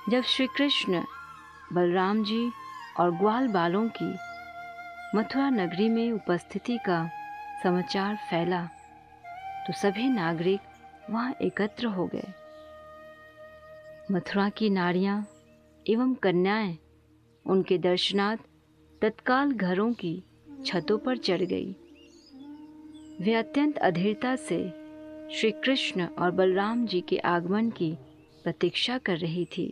जब श्री कृष्ण, बलराम जी और ग्वाल बालों की मथुरा नगरी में उपस्थिति का समाचार फैला तो सभी नागरिक वहां एकत्र हो गए। मथुरा की नारियां एवं कन्याएं उनके दर्शनार्थ तत्काल घरों की छतों पर चढ़ गई। वे अत्यंत अधीरता से श्री कृष्ण और बलराम जी के आगमन की प्रतीक्षा कर रही थी।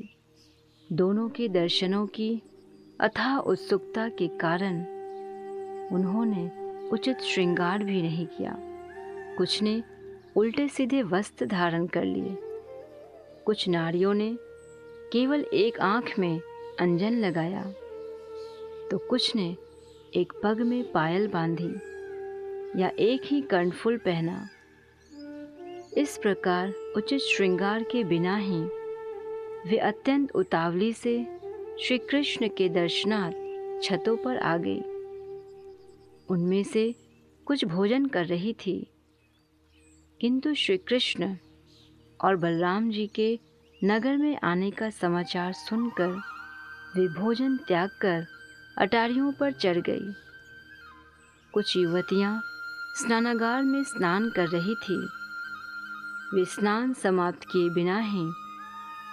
दोनों के दर्शनों की अथाह उत्सुकता के कारण उन्होंने उचित श्रृंगार भी नहीं किया। कुछ ने उल्टे सीधे वस्त्र धारण कर लिए, कुछ नारियों ने केवल एक आंख में अंजन लगाया, तो कुछ ने एक पग में पायल बांधी या एक ही कर्णफूल पहना। इस प्रकार उचित श्रृंगार के बिना ही वे अत्यंत उतावली से श्री कृष्ण के दर्शनार्थ छतों पर आ गई। उनमें से कुछ भोजन कर रही थी, किंतु श्री कृष्ण और बलराम जी के नगर में आने का समाचार सुनकर वे भोजन त्याग कर अटारियों पर चढ़ गई। कुछ युवतियां स्नानागार में स्नान कर रही थी। वे स्नान समाप्त किए बिना ही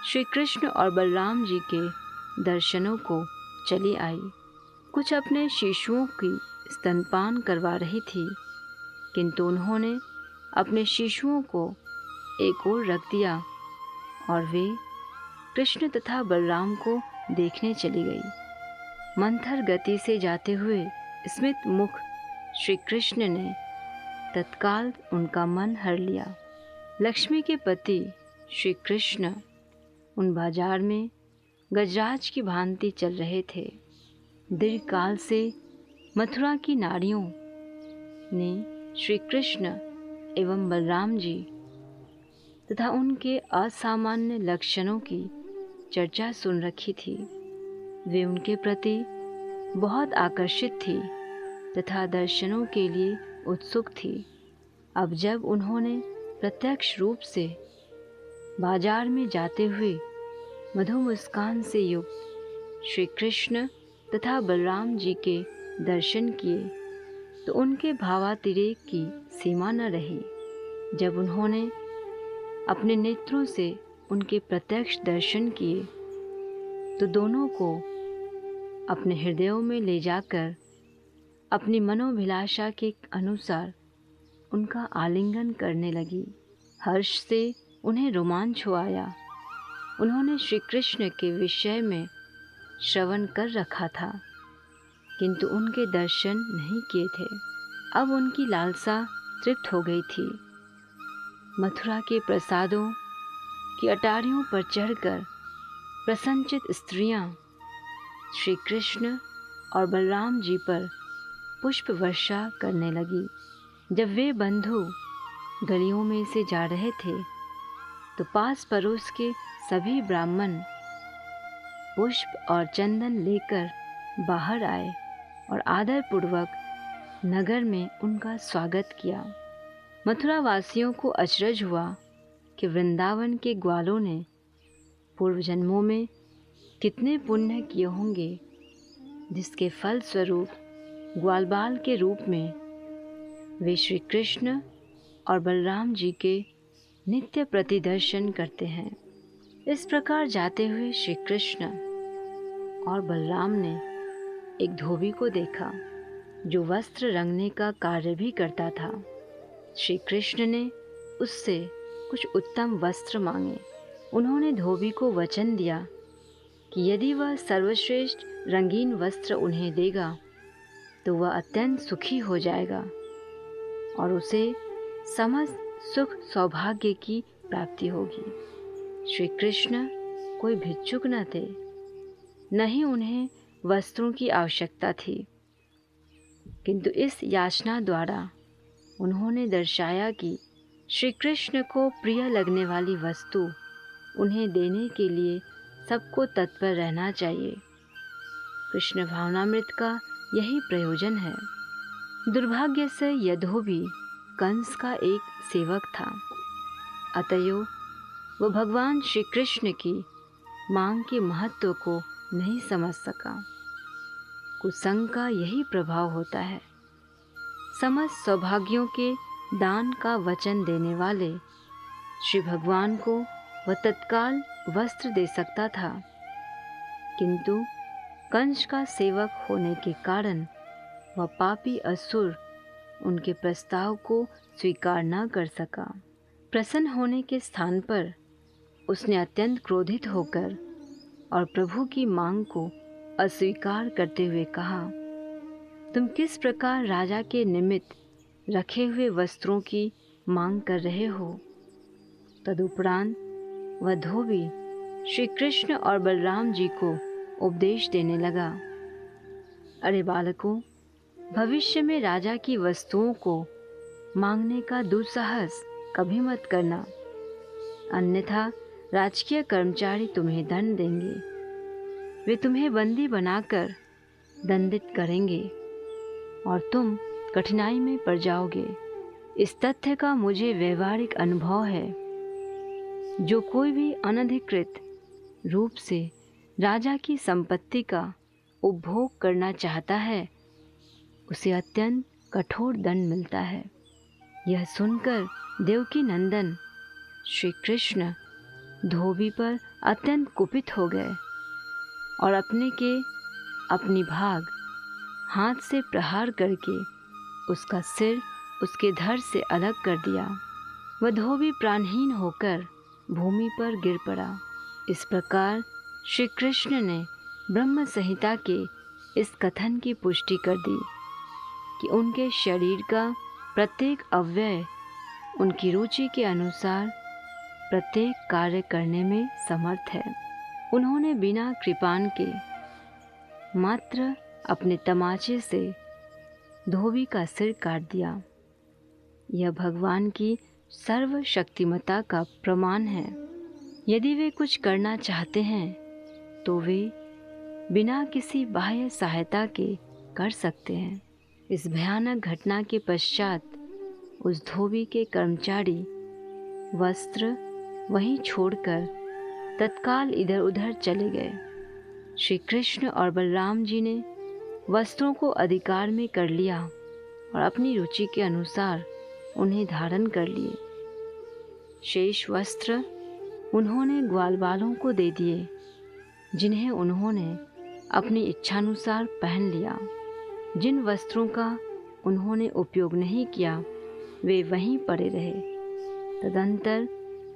श्री कृष्ण और बलराम जी के दर्शनों को चली आई। कुछ अपने शिशुओं की स्तनपान करवा रही थी, किंतु उन्होंने अपने शिशुओं को एक ओर रख दिया और वे कृष्ण तथा बलराम को देखने चली गई। मंथर गति से जाते हुए स्मित मुख श्री कृष्ण ने तत्काल उनका मन हर लिया। लक्ष्मी के पति श्री कृष्ण उन बाजार में गजराज की भांति चल रहे थे। दीर्घकाल से मथुरा की नारियों ने श्री कृष्ण एवं बलराम जी तथा उनके असामान्य लक्षणों की चर्चा सुन रखी थी। वे उनके प्रति बहुत आकर्षित थी तथा दर्शनों के लिए उत्सुक थी। अब जब उन्होंने प्रत्यक्ष रूप से बाजार में जाते हुए मधु मुस्कान से युक्त श्री कृष्ण तथा बलराम जी के दर्शन किए तो उनके भावातिरेक की सीमा न रही। जब उन्होंने अपने नेत्रों से उनके प्रत्यक्ष दर्शन किए तो दोनों को अपने हृदयों में ले जाकर अपनी मनोभिलाषा के अनुसार उनका आलिंगन करने लगी। हर्ष से उन्हें रोमांच हो आया। उन्होंने श्री कृष्ण के विषय में श्रवण कर रखा था, किंतु उनके दर्शन नहीं किए थे। अब उनकी लालसा तृप्त हो गई थी। मथुरा के प्रसादों की अटारियों पर चढ़कर प्रसन्नचित स्त्रियां श्री कृष्ण और बलराम जी पर पुष्प वर्षा करने लगी। जब वे बंधु गलियों में से जा रहे थे तो पास पड़ोस के सभी ब्राह्मण पुष्प और चंदन लेकर बाहर आए और आदरपूर्वक नगर में उनका स्वागत किया। मथुरा वासियों को अचरज हुआ कि वृंदावन के ग्वालों ने पूर्व जन्मों में कितने पुण्य किए होंगे, जिसके फल स्वरूप ग्वालबाल के रूप में वे श्री कृष्ण और बलराम जी के नित्य प्रतिदर्शन करते हैं। इस प्रकार जाते हुए श्री कृष्ण और बलराम ने एक धोबी को देखा जो वस्त्र रंगने का कार्य भी करता था। श्री कृष्ण ने उससे कुछ उत्तम वस्त्र मांगे। उन्होंने धोबी को वचन दिया कि यदि वह सर्वश्रेष्ठ रंगीन वस्त्र उन्हें देगा तो वह अत्यंत सुखी हो जाएगा और उसे समस्त सुख सौभाग्य की प्राप्ति होगी। श्री कृष्ण कोई भिक्षुक न थे, न ही उन्हें वस्त्रों की आवश्यकता थी, किंतु इस याचना द्वारा उन्होंने दर्शाया कि श्री कृष्ण को प्रिय लगने वाली वस्तु उन्हें देने के लिए सबको तत्पर रहना चाहिए। कृष्ण भावनामृत का यही प्रयोजन है। दुर्भाग्य से यह धोबी कंस का एक सेवक था, अतएव वह भगवान श्री कृष्ण की मांग के महत्व को नहीं समझ सका। कुसंग का यही प्रभाव होता है। समस्त सौभाग्यों के दान का वचन देने वाले श्री भगवान को वह तत्काल वस्त्र दे सकता था, किंतु कंस का सेवक होने के कारण वह पापी असुर उनके प्रस्ताव को स्वीकार न कर सका। प्रसन्न होने के स्थान पर उसने अत्यंत क्रोधित होकर और प्रभु की मांग को अस्वीकार करते हुए कहा, तुम किस प्रकार राजा के निमित्त रखे हुए वस्त्रों की मांग कर रहे हो। तदुपरांत वह धोबी श्री कृष्ण और बलराम जी को उपदेश देने लगा, अरे बालकों, भविष्य में राजा की वस्तुओं को मांगने का दुस्साहस कभी मत करना, अन्यथा राजकीय कर्मचारी तुम्हें दंड देंगे। वे तुम्हें बंदी बनाकर दंडित करेंगे और तुम कठिनाई में पड़ जाओगे। इस तथ्य का मुझे व्यवहारिक अनुभव है। जो कोई भी अनधिकृत रूप से राजा की संपत्ति का उपभोग करना चाहता है, उसे अत्यंत कठोर दंड मिलता है। यह सुनकर देवकी नंदन श्री कृष्ण धोबी पर अत्यंत कुपित हो गए और अपनी भाग हाथ से प्रहार करके उसका सिर उसके धड़ से अलग कर दिया। वह धोबी प्राणहीन होकर भूमि पर गिर पड़ा। इस प्रकार श्री कृष्ण ने ब्रह्म संहिता के इस कथन की पुष्टि कर दी कि उनके शरीर का प्रत्येक अवयव उनकी रुचि के अनुसार प्रत्येक कार्य करने में समर्थ है। उन्होंने बिना कृपाण के मात्र अपने तमाचे से धोबी का सिर काट दिया। यह भगवान की सर्वशक्तिमता का प्रमाण है। यदि वे कुछ करना चाहते हैं तो वे बिना किसी बाह्य सहायता के कर सकते हैं। इस भयानक घटना के पश्चात उस धोबी के कर्मचारी वस्त्र वहीं छोड़कर तत्काल इधर उधर चले गए। श्री कृष्ण और बलराम जी ने वस्त्रों को अधिकार में कर लिया और अपनी रुचि के अनुसार उन्हें धारण कर लिए। शेष वस्त्र उन्होंने ग्वालवालों को दे दिए, जिन्हें उन्होंने अपनी इच्छानुसार पहन लिया। जिन वस्त्रों का उन्होंने उपयोग नहीं किया वे वहीं पड़े रहे। तदंतर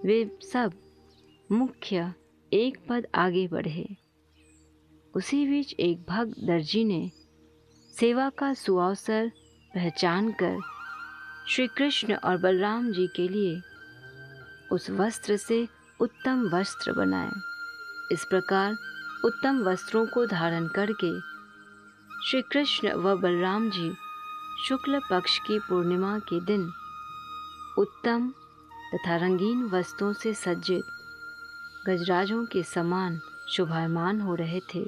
वे सब मुख्य एक पद आगे बढ़े। उसी बीच एक भक्त दर्जी ने सेवा का सुअवसर पहचान कर श्री कृष्ण और बलराम जी के लिए उस वस्त्र से उत्तम वस्त्र बनाए। इस प्रकार उत्तम वस्त्रों को धारण करके श्री कृष्ण व बलराम जी शुक्ल पक्ष की पूर्णिमा के दिन उत्तम तथा रंगीन वस्त्रों से सज्जित गजराजों के समान शोभायमान हो रहे थे।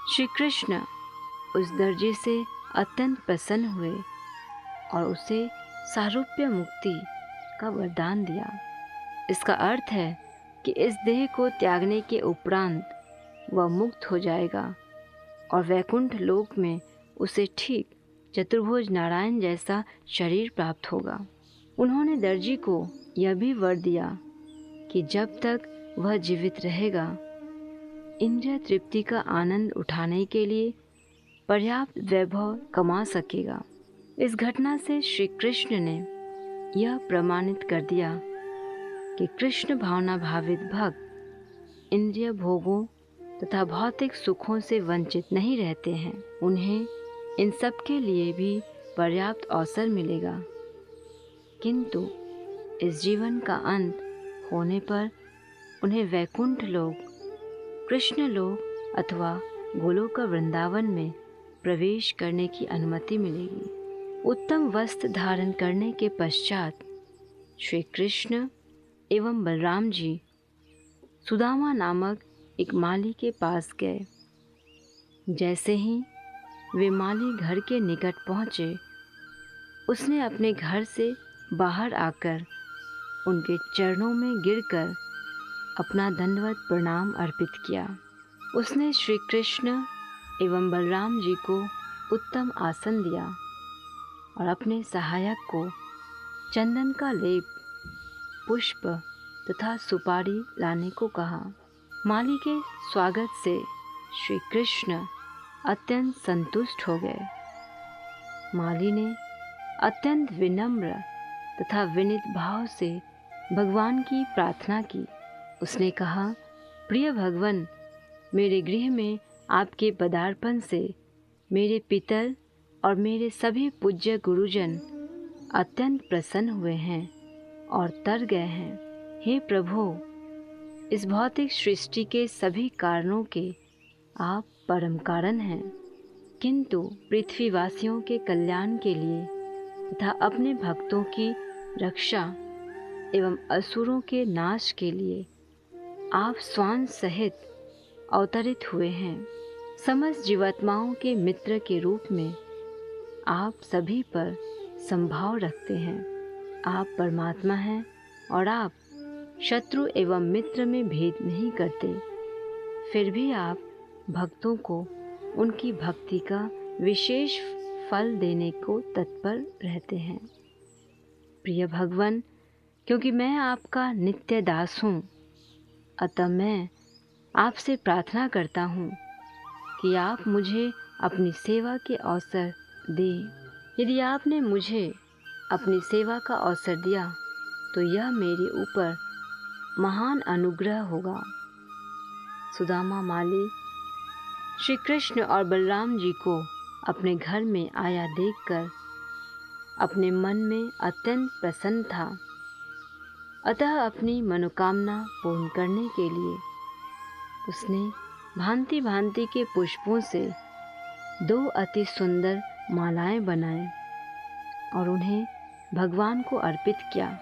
श्री कृष्ण उस दर्जी से अत्यंत प्रसन्न हुए और उसे सारूप्य मुक्ति का वरदान दिया। इसका अर्थ है कि इस देह को त्यागने के उपरांत वह मुक्त हो जाएगा और वैकुंठ लोक में उसे ठीक चतुर्भुज नारायण जैसा शरीर प्राप्त होगा। उन्होंने दर्जी को यह भी वर दिया कि जब तक वह जीवित रहेगा, इंद्रिय तृप्ति का आनंद उठाने के लिए पर्याप्त वैभव कमा सकेगा। इस घटना से श्री कृष्ण ने यह प्रमाणित कर दिया कि कृष्ण भावना भावित भक्त इंद्रिय भोगों तथा भौतिक सुखों से वंचित नहीं रहते हैं। उन्हें इन सब के लिए भी पर्याप्त अवसर मिलेगा, किंतु इस जीवन का अंत होने पर उन्हें वैकुंठ लोक, कृष्ण लोक अथवा गोलोक वृंदावन में प्रवेश करने की अनुमति मिलेगी। उत्तम वस्त्र धारण करने के पश्चात श्री कृष्ण एवं बलराम जी सुदामा नामक एक माली के पास गए। जैसे ही वे माली घर के निकट पहुँचे, उसने अपने घर से बाहर आकर उनके चरणों में गिरकर अपना दंडवत प्रणाम अर्पित किया। उसने श्री कृष्ण एवं बलराम जी को उत्तम आसन दिया और अपने सहायक को चंदन का लेप, पुष्प तथा सुपारी लाने को कहा। माली के स्वागत से श्री कृष्ण अत्यंत संतुष्ट हो गए। माली ने अत्यंत विनम्र तथा विनीत भाव से भगवान की प्रार्थना की। उसने कहा, प्रिय भगवान, मेरे गृह में आपके पदार्पण से मेरे पितर और मेरे सभी पूज्य गुरुजन अत्यंत प्रसन्न हुए हैं और तर गए हैं। हे प्रभु, इस भौतिक सृष्टि के सभी कारणों के आप परम कारण हैं, किंतु पृथ्वीवासियों के कल्याण के लिए तथा अपने भक्तों की रक्षा एवं असुरों के नाश के लिए आप स्वयं सहित अवतरित हुए हैं। समस्त जीवात्माओं के मित्र के रूप में आप सभी पर संभाव रखते हैं। आप परमात्मा हैं और आप शत्रु एवं मित्र में भेद नहीं करते। फिर भी आप भक्तों को उनकी भक्ति का विशेष फल देने को तत्पर रहते हैं। प्रिय भगवान, क्योंकि मैं आपका नित्य दास हूँ, अतः मैं आपसे प्रार्थना करता हूँ कि आप मुझे अपनी सेवा के अवसर दें। यदि आपने मुझे अपनी सेवा का अवसर दिया तो यह मेरे ऊपर महान अनुग्रह होगा। सुदामा माली श्री कृष्ण और बलराम जी को अपने घर में आया देखकर अपने मन में अत्यंत प्रसन्न था। अतः अपनी मनोकामना पूर्ण करने के लिए उसने भांति भांति के पुष्पों से 2 अति सुंदर मालाएं बनाए और उन्हें भगवान को अर्पित किया।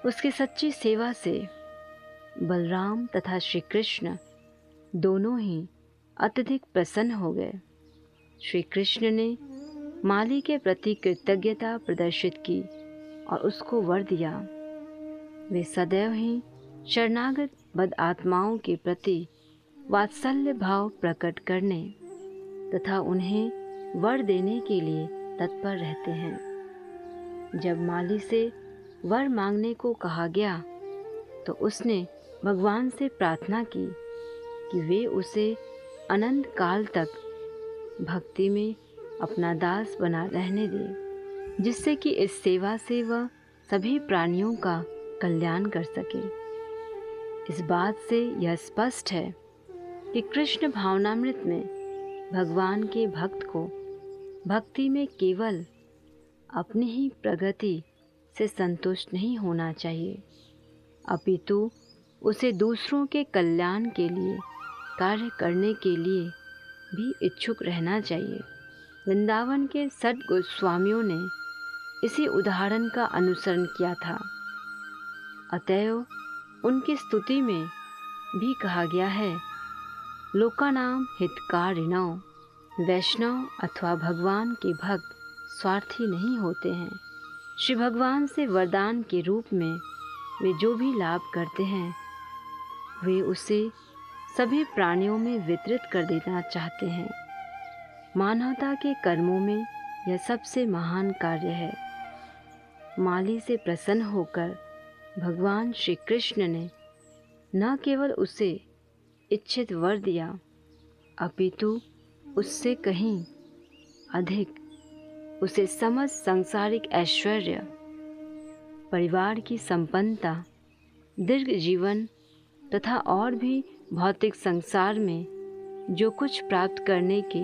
उसकी सच्ची सेवा से बलराम तथा श्री कृष्ण दोनों ही अत्यधिक प्रसन्न हो गए। श्री कृष्ण ने माली के प्रति कृतज्ञता प्रदर्शित की और उसको वर दिया। वे सदैव ही शरणागत बद आत्माओं के प्रति वात्सल्य भाव प्रकट करने तथा उन्हें वर देने के लिए तत्पर रहते हैं। जब माली से वर मांगने को कहा गया तो उसने भगवान से प्रार्थना की कि वे उसे अनंत काल तक भक्ति में अपना दास बना रहने दे, जिससे कि इस सेवा से वह सभी प्राणियों का कल्याण कर सके। इस बात से यह स्पष्ट है कि कृष्ण भावनामृत में भगवान के भक्त को भक्ति में केवल अपनी ही प्रगति से संतुष्ट नहीं होना चाहिए, अपितु उसे दूसरों के कल्याण के लिए कार्य करने के लिए भी इच्छुक रहना चाहिए। वृंदावन के सठ गोस्वामियों ने इसी उदाहरण का अनुसरण किया था। अतएव उनकी स्तुति में भी कहा गया है, लोकानाम हितकारिणौ। वैष्णव अथवा भगवान के भक्त स्वार्थी नहीं होते हैं। श्री भगवान से वरदान के रूप में वे जो भी लाभ करते हैं वे उसे सभी प्राणियों में वितरित कर देना चाहते हैं। मानवता के कर्मों में यह सबसे महान कार्य है। माली से प्रसन्न होकर भगवान श्री कृष्ण ने न केवल उसे इच्छित वर दिया, अपितु उससे कहीं अधिक उसे समस्त सांसारिक ऐश्वर्य, परिवार की संपन्नता, दीर्घ जीवन तथा और भी भौतिक संसार में जो कुछ प्राप्त करने की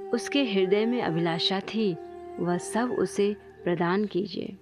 उसके हृदय में अभिलाषा थी, वह सब उसे प्रदान कीजिए।